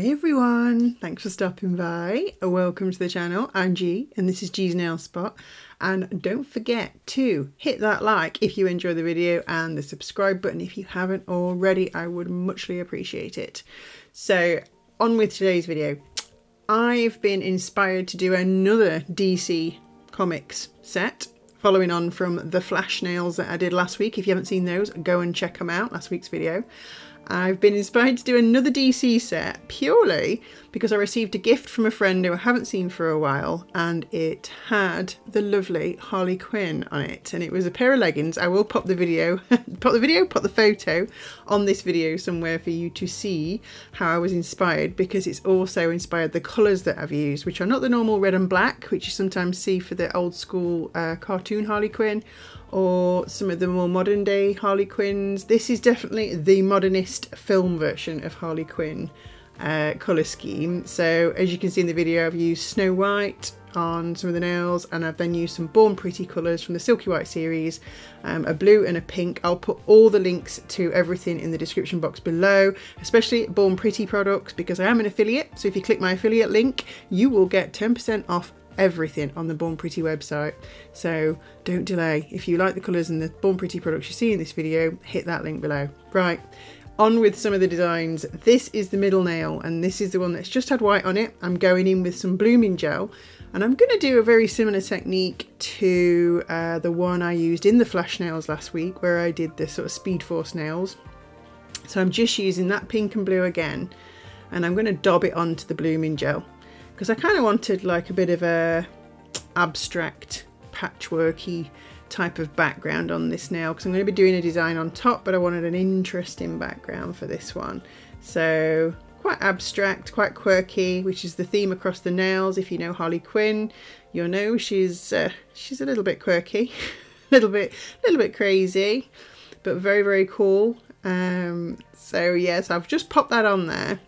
Hi everyone, thanks for stopping by. Welcome to the channel. I'm G and this is G's Nail Spot, and don't forget to hit that like if you enjoy the video and the subscribe button if you haven't already. I would muchly appreciate it. So on with today's video. I've been inspired to do another DC Comics set, following on from the flash nails that I did last week. If you haven't seen those, go and check them out, last week's video. I've been inspired to do another DC set purely because I received a gift from a friend who I haven't seen for a while, and it had the lovely Harley Quinn on it, and it was a pair of leggings. I will pop the photo on this video somewhere for you to see how I was inspired, because it's also inspired the colours that I've used, which are not the normal red and black which you sometimes see for the old school cartoon Harley Quinn, or some of the more modern day Harley Quinns. This is definitely the modernist film version of Harley Quinn colour scheme. So as you can see in the video, I've used Snow White on some of the nails, and I've then used some Born Pretty colours from the Silky White series, a blue and a pink. I'll put all the links to everything in the description box below, especially Born Pretty products, because I am an affiliate. So if you click my affiliate link, you will get 10% off everything on the Born Pretty website. So don't delay. If you like the colours and the Born Pretty products you see in this video, hit that link below. Right, on with some of the designs. This is the middle nail, and this is the one that's just had white on it. I'm going in with some blooming gel, and I'm going to do a very similar technique to the one I used in the flash nails last week, where I did the sort of Speed Force nails. So I'm just using that pink and blue again, and I'm going to dab it onto the blooming gel, because I kind of wanted like a bit of a abstract patchworky type of background on this nail, because I'm going to be doing a design on top, but I wanted an interesting background for this one. So quite abstract, quite quirky, which is the theme across the nails. If you know Harley Quinn, you'll know she's a little bit quirky, a little bit crazy, but very, very cool. So yes, I've just popped that on there,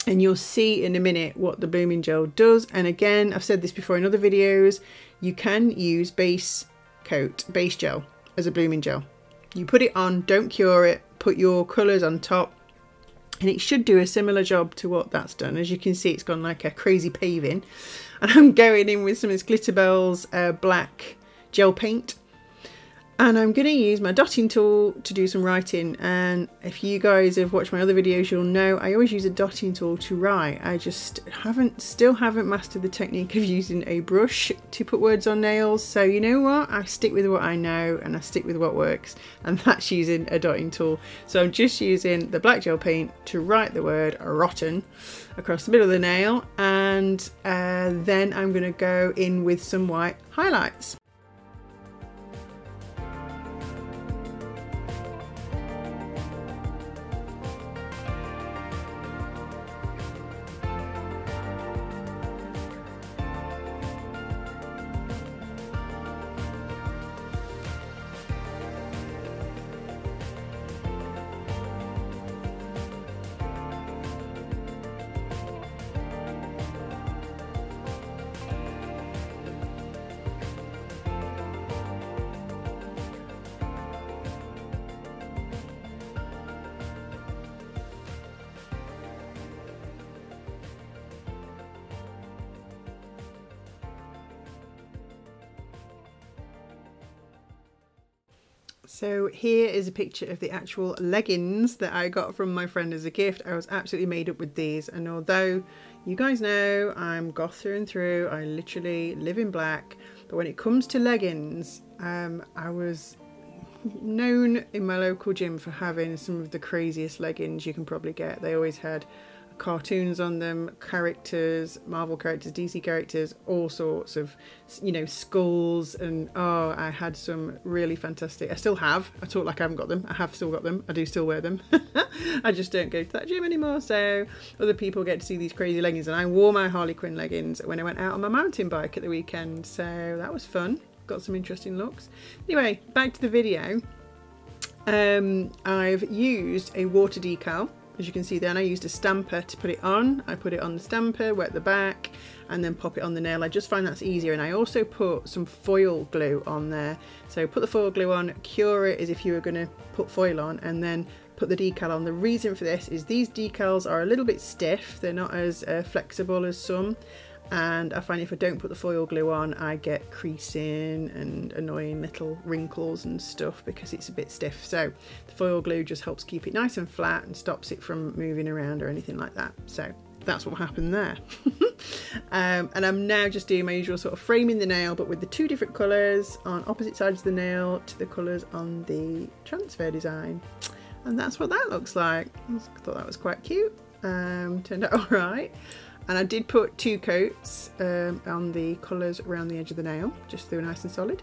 and you'll see in a minute what the blooming gel does. And again, I've said this before in other videos, you can use base gel as a blooming gel. You put it on, don't cure it, put your colours on top, and it should do a similar job to what that's done. As you can see, it's gone like a crazy paving. And I'm going in with some of this Glitterbels black gel paint, and I'm going to use my dotting tool to do some writing. And if you guys have watched my other videos, you'll know I always use a dotting tool to write. I just still haven't mastered the technique of using a brush to put words on nails. So you know what, I stick with what I know, and I stick with what works, and that's using a dotting tool. So I'm just using the black gel paint to write the word rotten across the middle of the nail, and then I'm going to go in with some white highlights. So here is a picture of the actual leggings that I got from my friend as a gift. I was absolutely made up with these, and although you guys know I'm goth through and through, I literally live in black, but when it comes to leggings, I was known in my local gym for having some of the craziest leggings you can probably get. They always had cartoons on them, characters, Marvel characters, DC characters, all sorts of, you know, skulls, and oh, I had some really fantastic. I still have. I talk like I haven't got them. I have still got them. I do still wear them. I just don't go to that gym anymore, so other people get to see these crazy leggings. And I wore my Harley Quinn leggings when I went out on my mountain bike at the weekend, so that was fun. Got some interesting looks. Anyway, back to the video. I've used a water decal. As you can see then, I used a stamper to put it on. I put it on the stamper, wet the back, and then pop it on the nail. I just find that's easier. And I also put some foil glue on there. So put the foil glue on, cure it as if you were going to put foil on, and then put the decal on. The reason for this is these decals are a little bit stiff, they're not as flexible as some, and I find if I don't put the foil glue on I get creasing and annoying little wrinkles and stuff because it's a bit stiff. So the foil glue just helps keep it nice and flat and stops it from moving around or anything like that. So that's what happened there. And I'm now just doing my usual sort of framing the nail, but with the two different colours on opposite sides of the nail to the colours on the transfer design. And that's what that looks like. I thought that was quite cute. Turned out alright. And I did put 2 coats on the colours around the edge of the nail, just so they're nice and solid.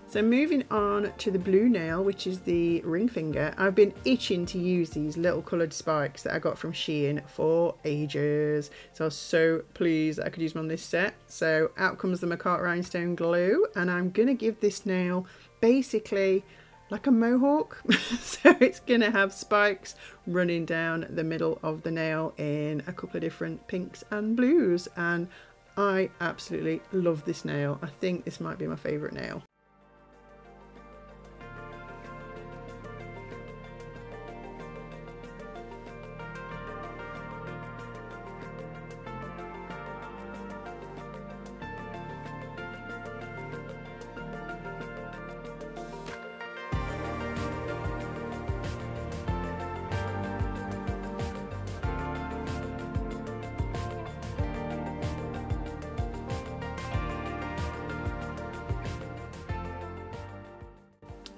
So moving on to the blue nail, which is the ring finger. I've been itching to use these little coloured spikes that I got from Shein for ages. So I was so pleased that I could use them on this set. So out comes the 𝘿𝙤𝙙𝙙𝙦 glue, and I'm going to give this nail basically like a mohawk. So it's gonna have spikes running down the middle of the nail in a couple of different pinks and blues, and I absolutely love this nail. I think this might be my favourite nail.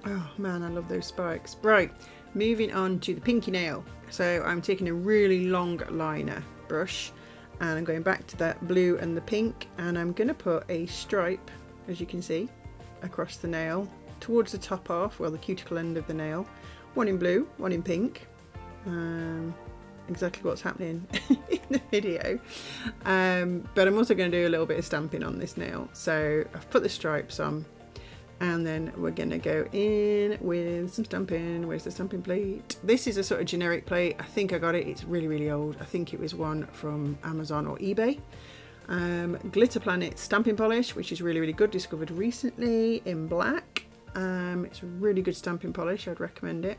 Oh man, I love those spikes. Right, moving on to the pinky nail. So I'm taking a really long liner brush and I'm going back to that blue and the pink, and I'm going to put a stripe, as you can see, across the nail towards the top half, well, the cuticle end of the nail. One in blue, one in pink. Exactly what's happening in the video. But I'm also going to do a little bit of stamping on this nail. So I've put the stripes on, and then we're going to go in with some stamping. Where's the stamping plate? This is a sort of generic plate. I think I got it. It's really, really old. I think it was one from Amazon or eBay. Glitter Planet stamping polish, which is really, really good. Discovered recently in black. It's a really good stamping polish. I'd recommend it.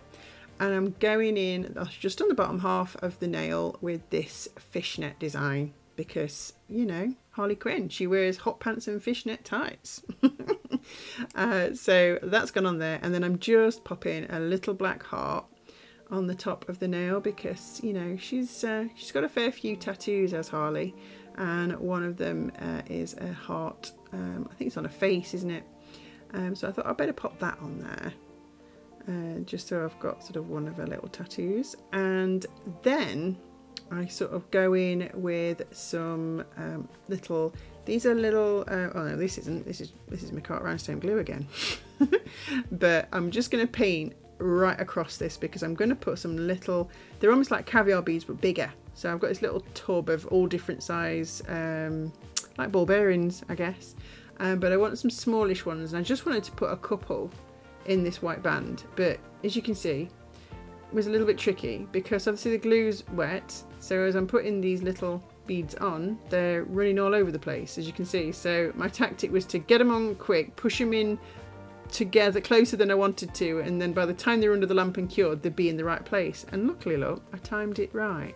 And I'm going in just on the bottom half of the nail with this fishnet design because, you know, Harley Quinn, she wears hot pants and fishnet tights. So that's gone on there, and then I'm just popping a little black heart on the top of the nail because, you know, she's got a fair few tattoos as Harley, and one of them is a heart. I think it's on her face, isn't it? So I thought I'd better pop that on there, just so I've got sort of one of her little tattoos. And then I sort of go in with some little, these are little, oh no, this isn't, this is 𝘿𝙤𝙙𝙙𝙦 glue again. But I'm just going to paint right across this because I'm going to put some little, they're almost like caviar beads but bigger. So I've got this little tub of all different size, like ball bearings, I guess. But I want some smallish ones, and I just wanted to put a couple in this white band. But as you can see, it was a little bit tricky because obviously the glue's wet. So as I'm putting these little beads on, they're running all over the place, as you can see. So my tactic was to get them on quick, push them in together closer than I wanted to, and then by the time they're under the lamp and cured, they'd be in the right place. And luckily, look, I timed it right.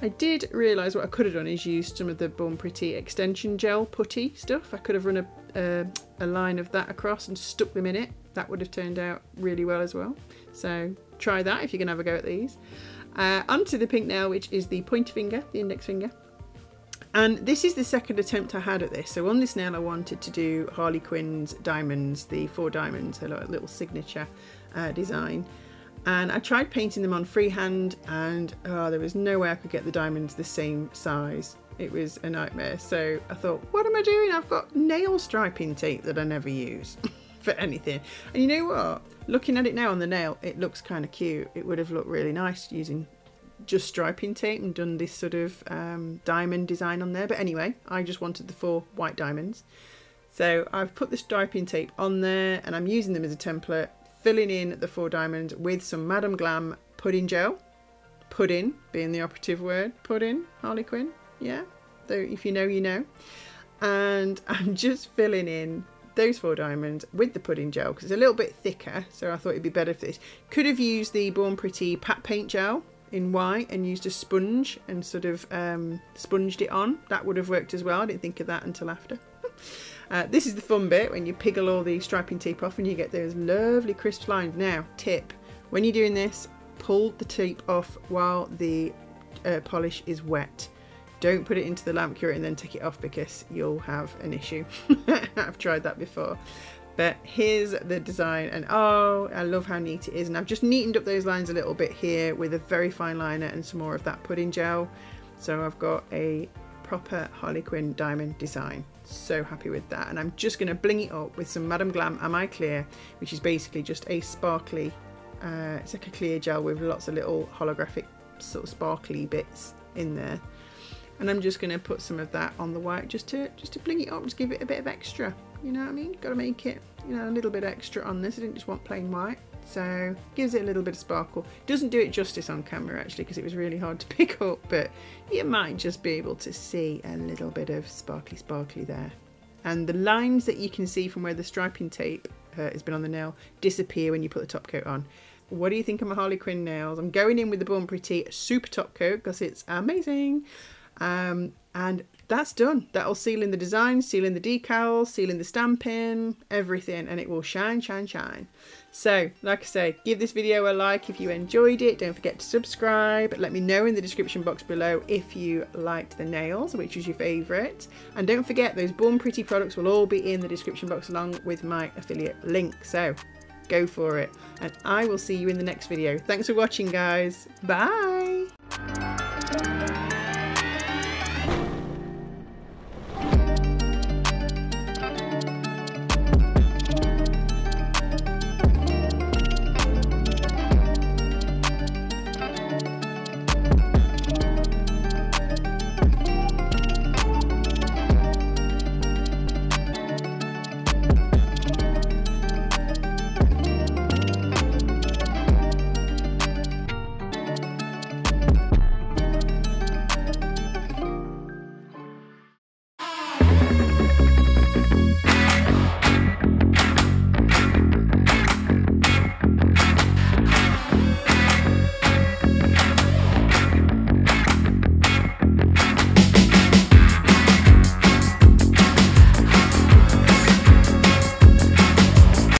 I did realise what I could have done is used some of the Born Pretty extension gel putty stuff. I could have run a line of that across and stuck them in it. That would have turned out really well as well. So try that if you're going to have a go at these. Onto the pink nail, which is the pointer finger, the index finger. And this is the second attempt I had at this. So on this nail I wanted to do Harley Quinn's diamonds, the 4 diamonds, her little signature design. And I tried painting them on freehand, and there was no way I could get the diamonds the same size. It was a nightmare. So I thought, what am I doing? I've got nail striping tape that I never use for anything. And you know what? Looking at it now on the nail, it looks kind of cute. It would have looked really nice using just striping tape and done this sort of diamond design on there. But anyway, I just wanted the 4 white diamonds. So I've put the striping tape on there, and I'm using them as a template, filling in the 4 diamonds with some Madame Glam pudding gel. Pudding being the operative word. Pudding, Harley Quinn, yeah. So if you know, you know. And I'm just filling in those 4 diamonds with the pudding gel because it's a little bit thicker, so I thought it'd be better for this. Could have used the Born Pretty Pat Paint gel in white and used a sponge and sort of sponged it on. That would have worked as well. I didn't think of that until after. This is the fun bit when you piggle all the striping tape off and you get those lovely crisp lines. Now, tip, when you're doing this, pull the tape off while the polish is wet. Don't put it into the lamp curator and then take it off because you'll have an issue. I've tried that before. But here's the design, and oh, I love how neat it is. And I've just neatened up those lines a little bit here with a very fine liner and some more of that pudding gel. So I've got a proper Harley Quinn diamond design. So happy with that. And I'm just going to bling it up with some Madame Glam Am I Clear, which is basically just a sparkly, it's like a clear gel with lots of little holographic sort of sparkly bits in there. And I'm just going to put some of that on the white just to bling it up, just give it a bit of extra. You know what I mean? Got to make it, you know, a little bit extra on this. I didn't just want plain white. So gives it a little bit of sparkle. Doesn't do it justice on camera actually because it was really hard to pick up, but you might just be able to see a little bit of sparkly there. And the lines that you can see from where the striping tape has been on the nail disappear when you put the top coat on. What do you think of my Harley Quinn nails? I'm going in with the Born Pretty super top coat because it's amazing. And that's done. That'll seal in the design, seal in the decals, seal in the stamping, everything, and it will shine, shine, shine. So, like I say, give this video a like if you enjoyed it. Don't forget to subscribe. Let me know in the description box below if you liked the nails, which was your favourite. And don't forget, those Born Pretty products will all be in the description box along with my affiliate link. So, go for it. And I will see you in the next video. Thanks for watching, guys. Bye!